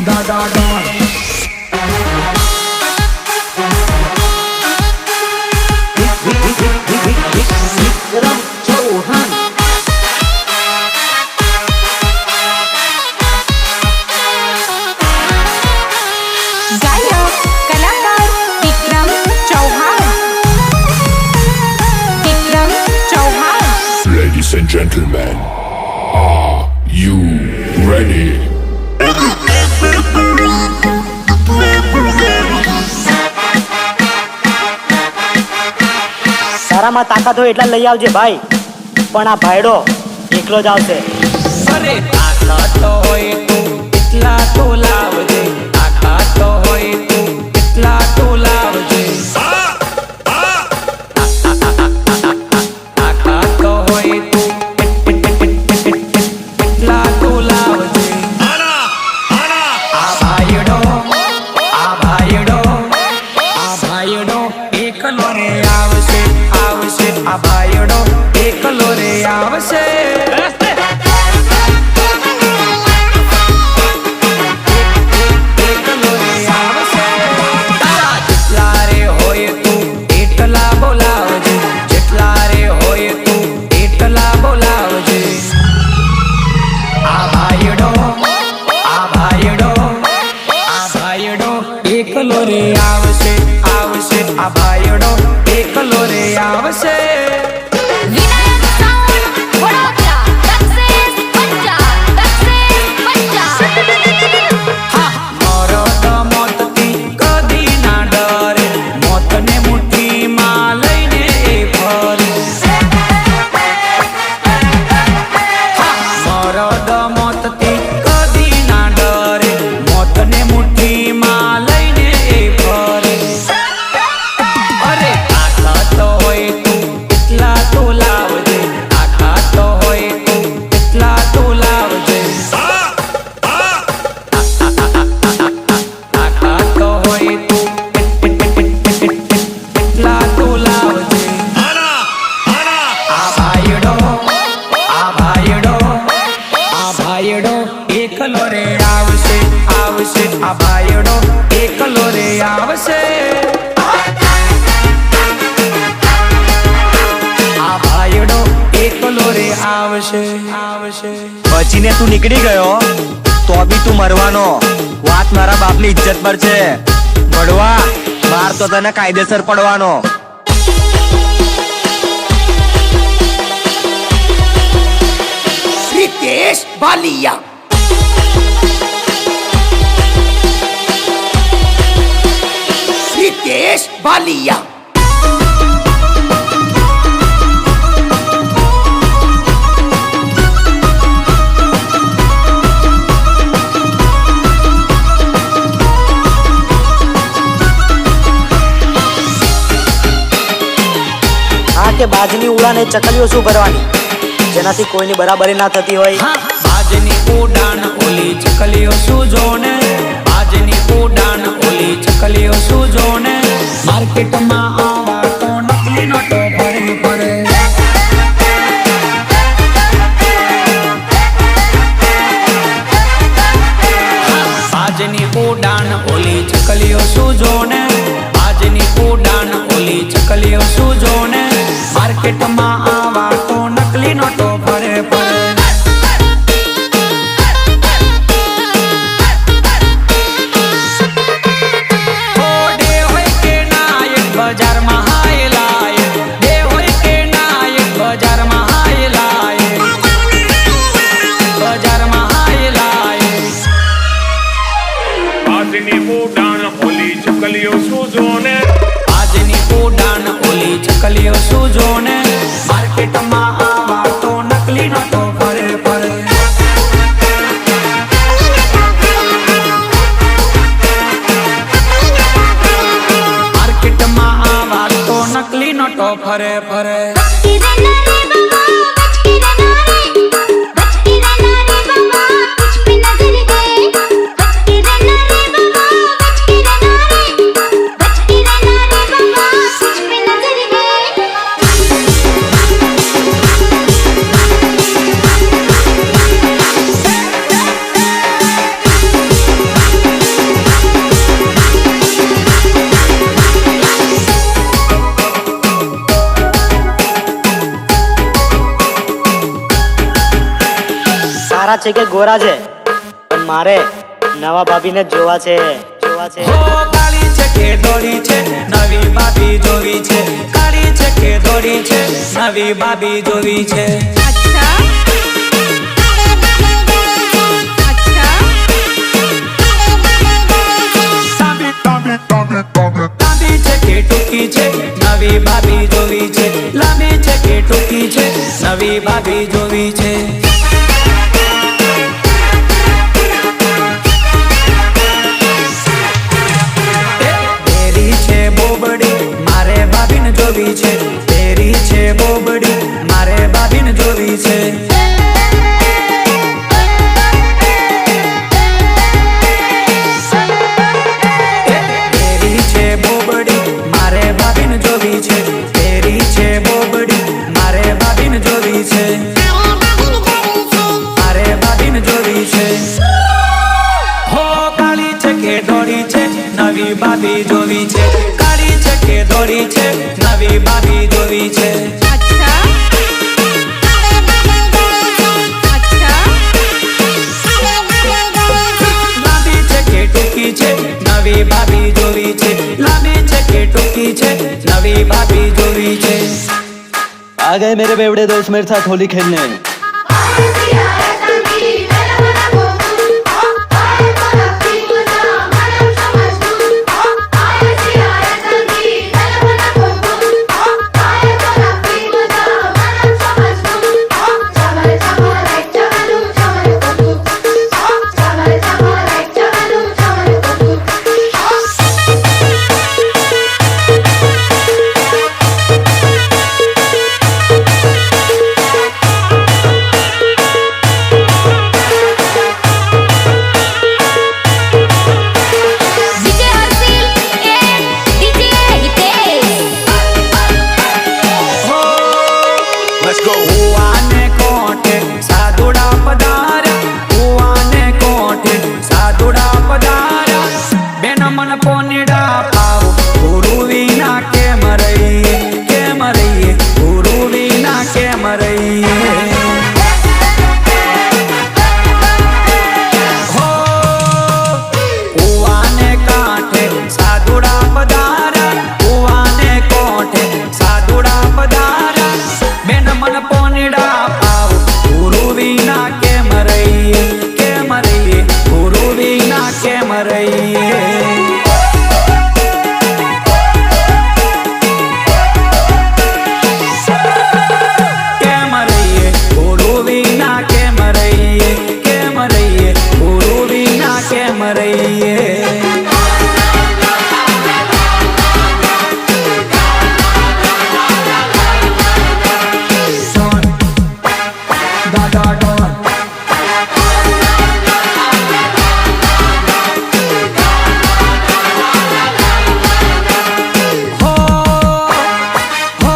दादा डॉन विक्रम चौहान गायक कलाकार Vikram Chauhan Ladies and gentlemen, are you ready? તારામાં તાકાત હોય એટલા લઈ આવજે ભાઈ, પણ આ ભાઈડો એકલો જ આવશે. અરે તાકાત હોય તું એટલા તો લાવજે, તાકાત હોય તું એટલા તો લાવજે, તાકાત હોય તું એટલા તો લાવજે. આ ભાઈડો એકલો રે આવશે, આવશે. આ ભાઈડો એકલો રે આવશે. એકલો રે આવશે, આવશે. આ ભાઈડો એકલો રે આવશે. વિનાયક સાઉન્ડ વડોદરા સક્સેસ પંજા મરદ મોતથી કદી ના ડરે, મોતને મુઠ્ઠીમાં લઈને એ ફરે. મરદ મોતથી કદી ના ડરે, મોતને મુઠ્ઠીમાં લઈને એ ફરે. અરે તાકાત હોય તું એટલા તો લાવજે, તાકાત હોય તું એટલા તો લાવજે, તાકાત હોય તું એટલા તો લાવજે. આ ભાઈડો એકલો રે આવશે, આવશે. આ ભાઈડો એકલો રે આવશે. આ ભાઈડો એકલો રે આવશે, આવશે. બચીને તું નીકળી ગયો તો બી તું મરવાનો. વાત મારા બાપની ઇજ્જત પર છે. મળવા બાર તો તને કાયદેસર પડવાનો. रितेश बालिया रितेश बालिया આ કે બાજની ઉડાને ચકલીઓ શું ભરવાની, જેનાથી કોઈની બરાબરી ના થતી હોય. બાજની ઉડાન ઓલી ચકલીઓ સુજોને, બાજની ઉડાન ઓલી ચકલીઓ સુજોને. માર્કેટમાં આવા તો નકલી નોટો ભરે ભરે. બાજની ઉડાન ઓલી ચકલીઓ સુજોને, બાજની ઉડાન ઓલી ચકલીઓ સુજોને. માર્કેટમાં આવા તો નકલી નોટો ભરે ભરે. બજારમાં હાય લાય, બે હોય કે નાયક બજારમાં હાય લાય, બજારમાં હાય લાય. આજની ઉડાન ઓલી ચકલીઓ સુજોને, આજની ઉડાન ઓલી ચકલીઓ સુજોને. માર્કેટમાં આવા તો નકલી નોટો ભરે ભરે. માર્કેટમાં આવા તો નકલી નોટો ફરે ફરે. છે કે ગોરા છે, પણ મારે નવા ભાભીને જ જોવા છે. હો કાળી છે કે દોડી છે નવી ભાભી જોવી છે, કાળી છે કે દોડી છે નવી ભાભી જોવી છે. अच्छा લાંબી છે કે ટૂંકી છે નવી ભાભી જોવી છે, લાંબી છે કે ટૂંકી છે નવી ભાભી જોવી છે. તેરી છે બોબડી મારે ભાભીને જોવી છે, તેરી છે બોબડી મારે ભાભીને જોવી છે. તેરી છે બોબડી મારે ભાભીને જોવી છે, તેરી છે બોબડી મારે ભાભીને જોવી છે, મારે ભાભીને જોવી છે. હો કાળી છે કે દોડી છે નવી ભાભી જોવી છે, કાળી છે કે દોડી છે નવી ભાભી જોવી છે. अच्छा લાંબી છે કે ટૂંકી છે નવી ભાભી જોવી છે, લાંબી છે કે ટૂંકી છે નવી ભાભી જોવી છે. आ गए मेरे बेवड़े दोस्त मेरे साथ होली खेलने. DJ Harshil and DJ Hitesh કુવાને કોઠે સાદુડા પધાર્યા, કુવાને કોઠે સાદુડા પધાર્યા. બેન મન પોનીડા પાવ ગુરુ વિના કેમ રહીએ, કેમ રહીએ ગુરુ વિના કેમ રહીએ. હો કુવાને કાંઠે સાદુડા પધાર્યા, કુવાને કોઠે સાદુડા પધાર્યા. બેન મન પોનીડા પાવ ગુરુ વિના કેમ રહીએ, કેમ રહીએ ગુરુ વિના કેમ રહીએ. કેમ રહીએ ગુરુ વિના કેમ રહીએ, કેમ રહીએ ગુરુ વિના કેમ રહીએ. Don, da da don. हो हो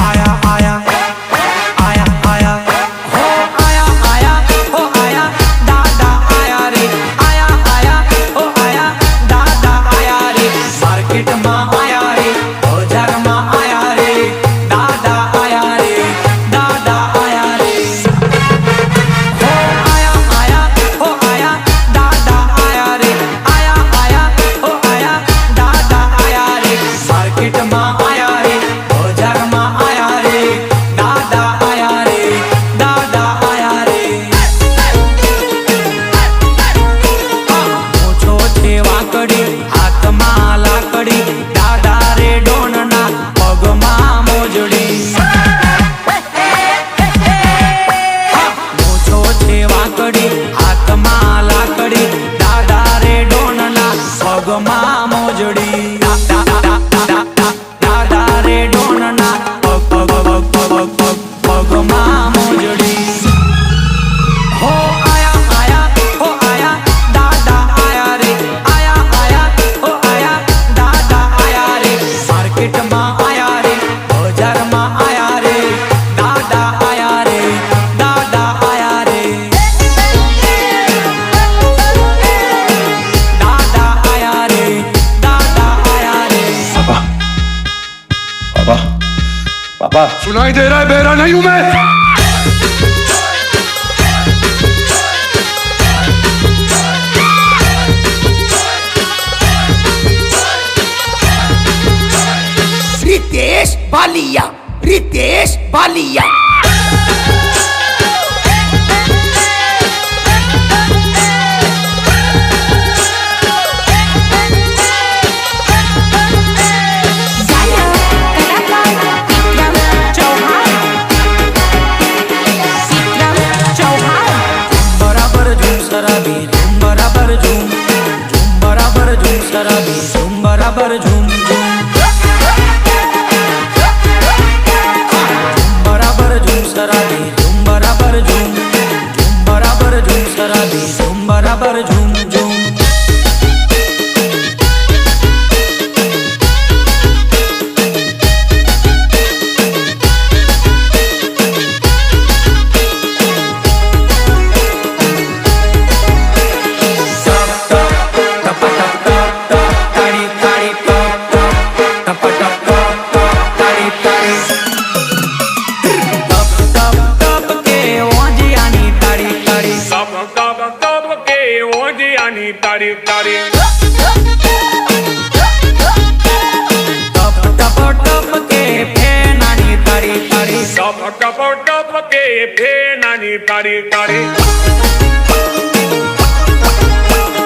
आया आया आया आया हो आया आया हो आया दादा आया रे, आया आया हो आया दादा आया रे. मार्केट में आया रे, बाजार में आया रे, दादा आया रे, दादा आया रे. हो आया आया हो आया दादा आया रे, आया आया हो आया दादा आया रे. मार्केट में आया रे, बाजार में आया रे, दादा आया रे, दादा आया रे. મૂછો છે વાંકડી હાથમાં લાકડી, દાદા રે ડોનના પગમાં મોજડી. મૂછો છે વાંકડી હાથમાં લાકડી, દાદા રે ડોનના પગમાં મોજડી. દાદા રે ડોનના પગમાં મોજડી. हो आया आया हो आया दादा आया रे, आया आया हो आया दादा आया रे. मार्केट में आया रे, बाजार में आया रे, दादा आया रे, दादा आया रे. दादा आया रे, दादा आया रे. पापा पापा सुनाई दे रहा है, बेरा नहीं हूं मैं. बालिया रितेश बालिया बराबर झूम शराबी झूम बराबर झूम झूम बराबर झूम शराबी झूम बराबर झूम झूम बराबर झूम शराबी झूम बराबर झूम झूम बराबर झूम शराबी झूम बराबर झूम झूम तारी तारी टप टप टप के फेनानी तारी तारी टप टप टप के फेनानी तारी तारी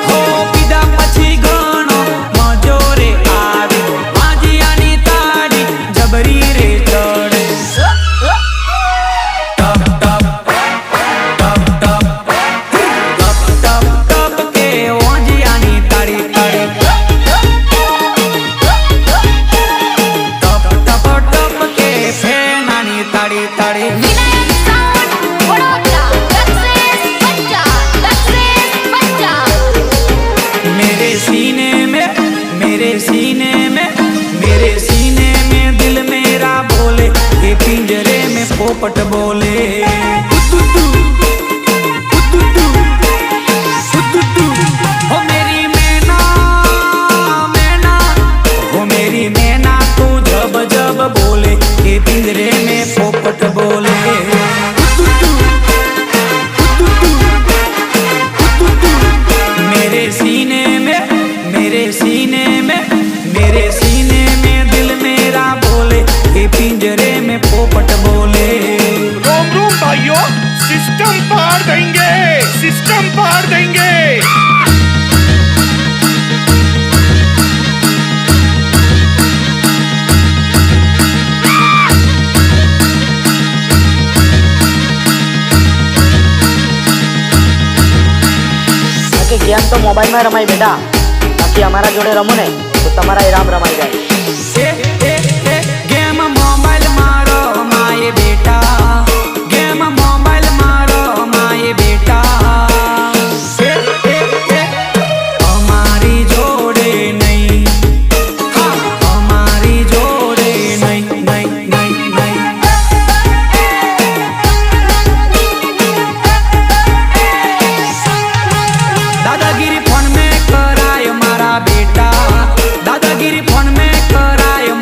हो पीधा પછી ઘણો મજો રે આવે વાજિયાની તાળી જબરી રે ચડે ટપ ટપ ટપ ટપ ટપ ટપ ટપ કે વાજિયાની તાળી તાળી ટપ ટપ ટપ કે ફેનાની તાળી તાળી વિનાયક સાઉન્ડ વડોદરા સક્સેસ પંજા मेरे सीने में मेरे सीने में मेरे सीने में दिल मेरा बोले ये पिंजरे में पोपट बोले हो मेरी मैना मैना हो मेरी मैना तू जब जब बोले ये पिंजरे में पोपट बोले मेरे सीने में मेरे सीने में मेरे सीने में दिल मेरा बोले ये पिंजरे में पोपट बोले रोम रोम भाइयों सिस्टम पार देंगे सिस्टम पार देंगे કે ગેમ તો મોબાઈલમાં રમાય બેટા, બાકી અમારા જોડે રમો ને તો તમારા આરામ રમાઈ જાય. गेम मोबाइल मारो माए बेटा गेम मोबाइल मारो माए बेटा हमारी जोड़े नहीं हाँ हमारी जोड़े नहीं नहीं नहीं नहीं दादागिरी फोन में करायो मारा बेटा दादागिरी फोन में करायो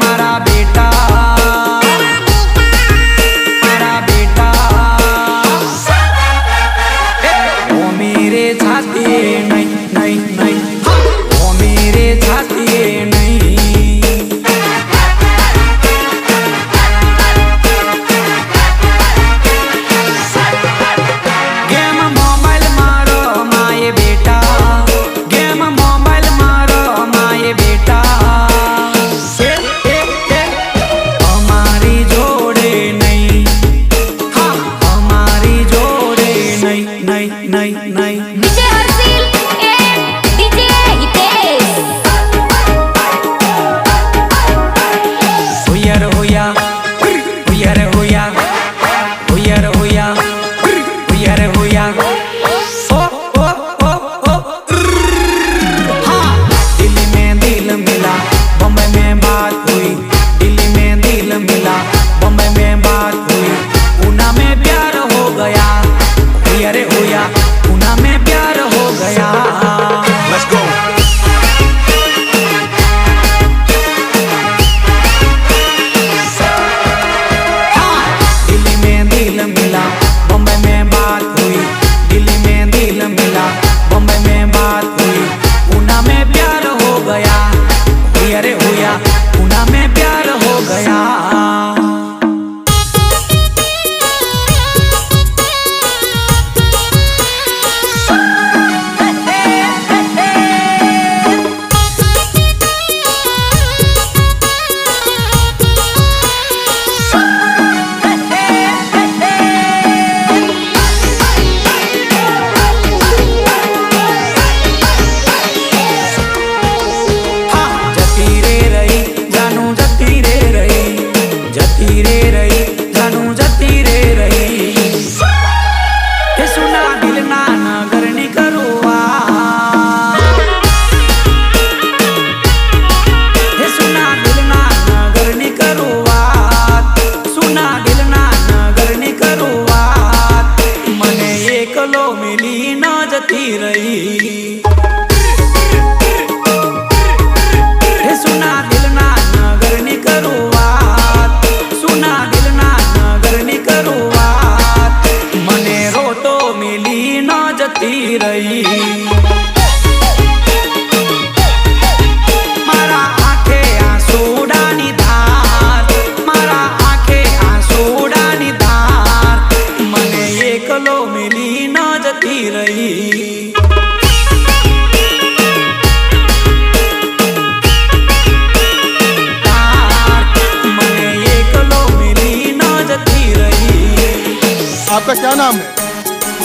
आपका क्या नाम है?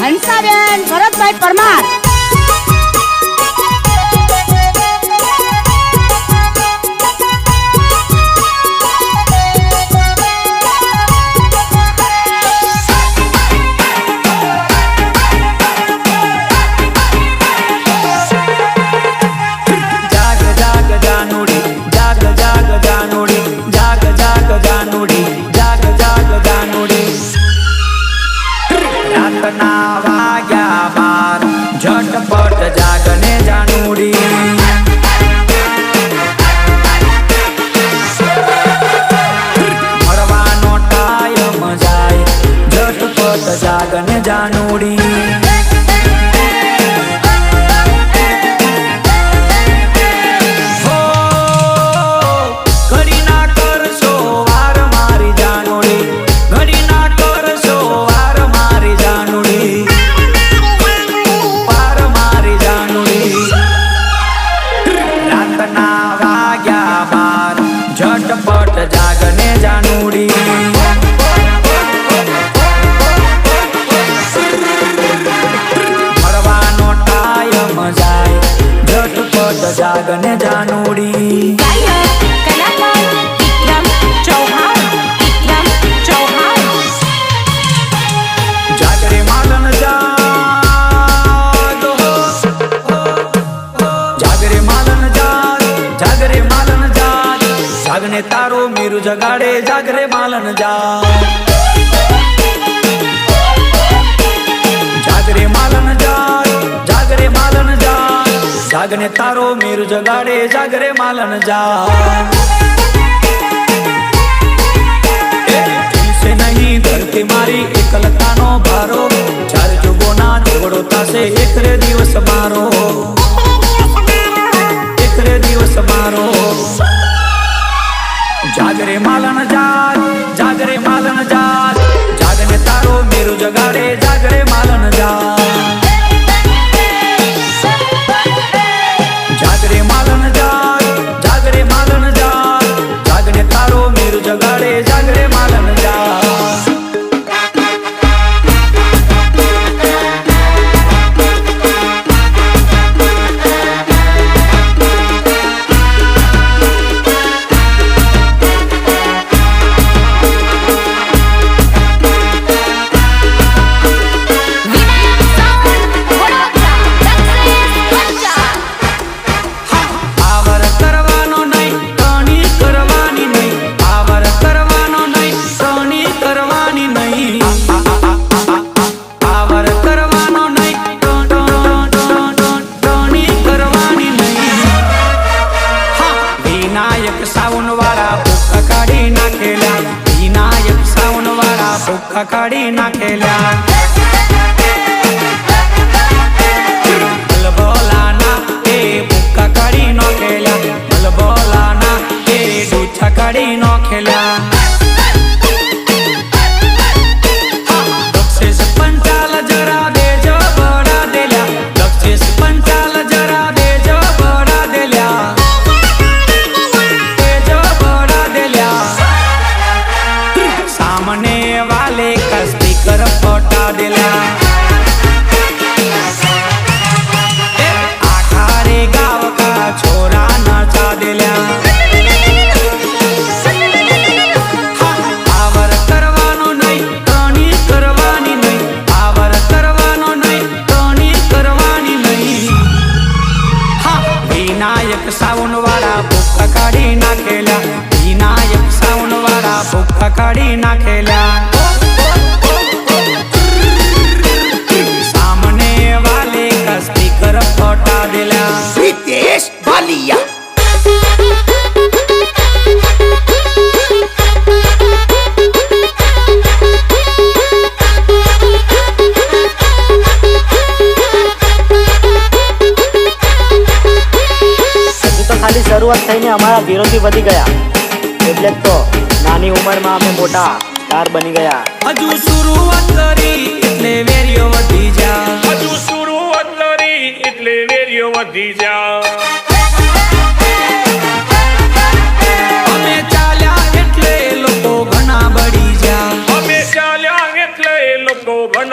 हंसाबेन भरतभाई परमार। જાગ જાગ જાનુડી, જાગ જાગ જાનુડી, જાગ જાગ જાનુડી, જાગ જાગ જાનુડી. રાતના વાગ્યા 12, ઝટપટ જાગને જાનુડી. મળવાનો ટાઈમ જાય, ઝટપટ જાગને જાનુડી. હો, ઘડી ના કરશો વાર મારી જાનુડી, ઘડી ના કરશો વાર મારી જાનુડી, વાર મારી જાનુડી. રાતના વાગ્યા 12, ઝટપટ જાગને જાનુડી. મળવાનો ટાઈમ જાય, ઝટપટ જાગને જાનુડી. गायक कलाकार विक्रम चौहान। विक्रम चौहान। જાગરે માલન જાગ, જાગરે માલન જાગ, જાગરે માલન જાગ, જાગને તારો મીરુ જગાડે, જાગરે માલન જાગ. જાગરે માલન જાગ, જાગરે માલન જાગ, જાગને તારો મીરુ જગાડે, જાગરે માલન જાગ. દિલસે નહીં ધરતી મારી એકલતાનો ભારો, ચાર જુગોના ઝઘડો થાશે એક રે દિવસ મારો, એક રે દિવસ મારો. જાગરે માલન જાગ, જાગરે માલન જાગ, જાગને તારો મેરુ જગાડે, જાગરે માલન જાગ. જાગરે માલન જાગ, જાગરે માલન જાગ, જાગને તારો મેરુ જગાડે, જાગરે માલન જાગ. विनायक साउंड वडोदरा। सक्सेस पंचा। પાવર કરવાનો નહીં, ટણી કરવાની નહીં, પાવર કરવાનો નહીં, ટણી કરવાની નહીં, પાવર કરવાનો નહીં, ટણી કરવાની નહીં. વિનાયક સાવન વાળા ભૂખા કાઢી નાખેલા, વિનાયક સાવન વાળા ભૂખા કાઢી નાખેલા. મલબોલાના એ ભૂખા કાઢી નાખેલા, મલબોલાના એ ડૂછા કાઢી નાખેલા. દક્ષેશ પંચાલ જરા દેજો બડા દેલ્યા, દક્ષેશ પંચાલ જરા દેજો બડા દેલ્યા, દેજો બડા દેલ્યા. સામને વાલે કા સ્પીકર ફોટા દેલ્યા. આખારે ગાવ કા છોરા નાચા દેલ્યા. પાવર કરવાનો નહીં, ટણી કરવાની નહીં, પાવર કરવાનો નહીં, ટણી કરવાની નહીં. વિનાયક સાવન વાળા ભૂખા કાઢી નાખેલા, વિનાયક સાવન વાળા ભૂખા કાઢી નાખેલા. સામને વાલે કા સ્પીકર ફોટા દેલા. रितेश बालिया। હજી તો ખાલી શરૂઆત થઈને અમારા વિરોધી વધી ગયા, એટલે જ તો નાની ઉંમરમાં અમે મોટા સ્ટાર બની ગયા. હજુ શરૂઆત કરી એટલે વેરીઓ વધી જા, હજુ શરૂઆત કરી એટલે વેરીઓ વધી જા. અમે ચાલ્યા એટલે લોકો ઘણા બળી જા, અમે ચાલ્યા એટલે લોકો ઘણા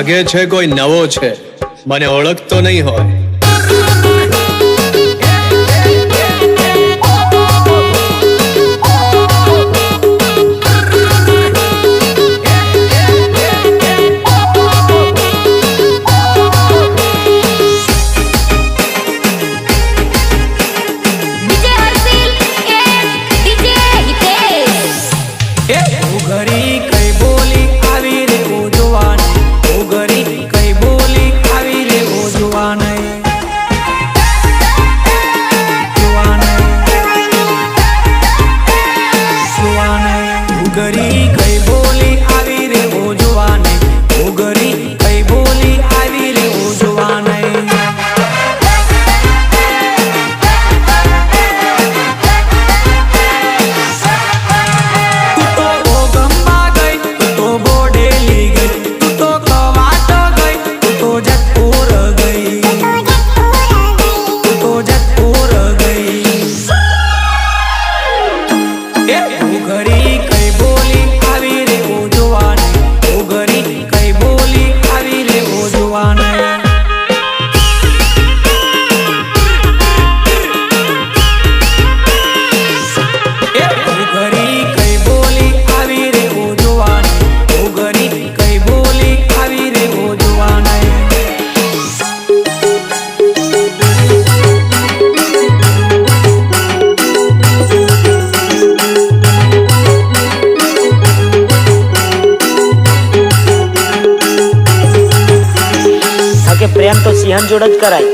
લાગે છે કોઈ નવો છે, મને ઓળખતો નહીં હોય. DJ Harshil and DJ Hitesh. એ ઉઘરી કઈ બોલી આવી રે ઉજવાને, ઉઘરી કઈ બોલી આવી રે ઉજવાને. ઉઘરી કઈ બોલી આવી રે ઉજવાને, ઉઘરી કઈ બોલી આવી રે ઉજવાને. તું તો ભોગંબા ગઈ, તું તો બોડેલી ગઈ, તું તો કવાટ ગઈ, તું તો જતપુર ગઈ, તું તો જતપુર ગઈ. એ ઉઘરી કઈ બોલી આવી રે ઉજવાને, ઉઘરી કઈ બોલી આવી રે ઉજવાને. એ ઉઘરી કઈ બોલી આવી રે ઉજવાને, ઉઘરી કઈ બોલી આવી રે ઉજવાને. કારણ કે પ્રેમ તો સિંહણ જોડે જ કરાય,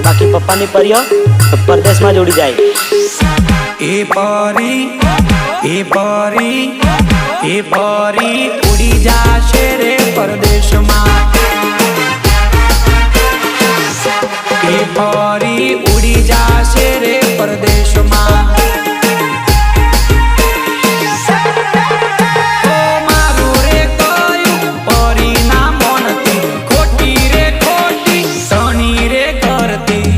બાકી પપ્પાની પરીઓ તો પરદેશમાં જ ઉડી જાય. એ પરી ઉડી જાશે રે પરદેશમાં. એ પરી ઉડી જાશે રે પરદેશમાં. ઓ મારું રે કયું પરીના મોનથી, ખોટી રે ખોટી તણી રે કરતી.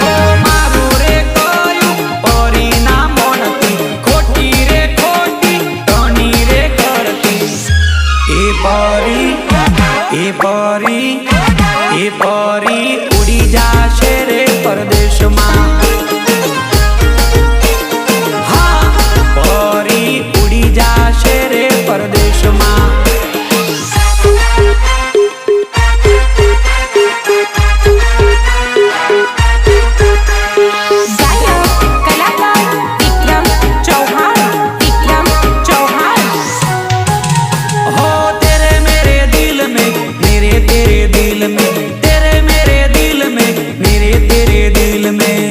ઓ મારું રે કયું પરીના મોનથી, ખોટી રે ખોટી તણી રે કરતી. એ પરી ઉડી જાશે રે પરદેશમાં. હા, પરી ઉડી જાશે રે પરદેશમાં. ગાયક કલાકાર વિક્રમ ચૌહાણ. વિક્રમ ચૌહાણ. हो तेरे मेरे दिल में, मेरे तेरे दिल में, तेरे मेरे दिल में, मेरे तेरे दिल में.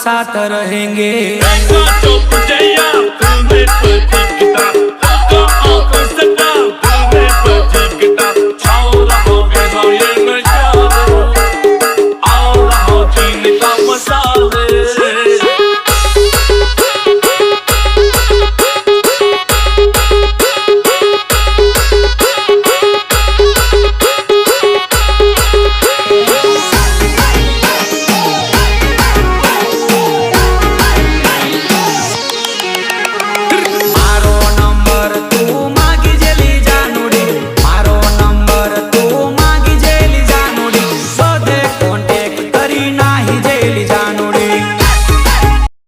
साथ रहेंगे।